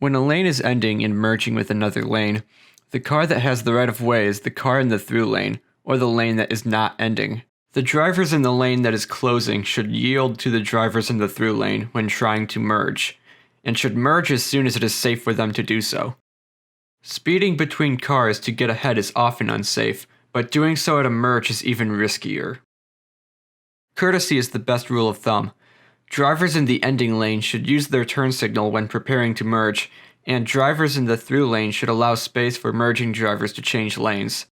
When a lane is ending and merging with another lane, the car that has the right of way is the car in the through lane, or the lane that is not ending. The drivers in the lane that is closing should yield to the drivers in the through lane when trying to merge, and should merge as soon as it is safe for them to do so. Speeding between cars to get ahead is often unsafe, but doing so at a merge is even riskier. Courtesy is the best rule of thumb. Drivers in the ending lane should use their turn signal when preparing to merge, and drivers in the through lane should allow space for merging drivers to change lanes.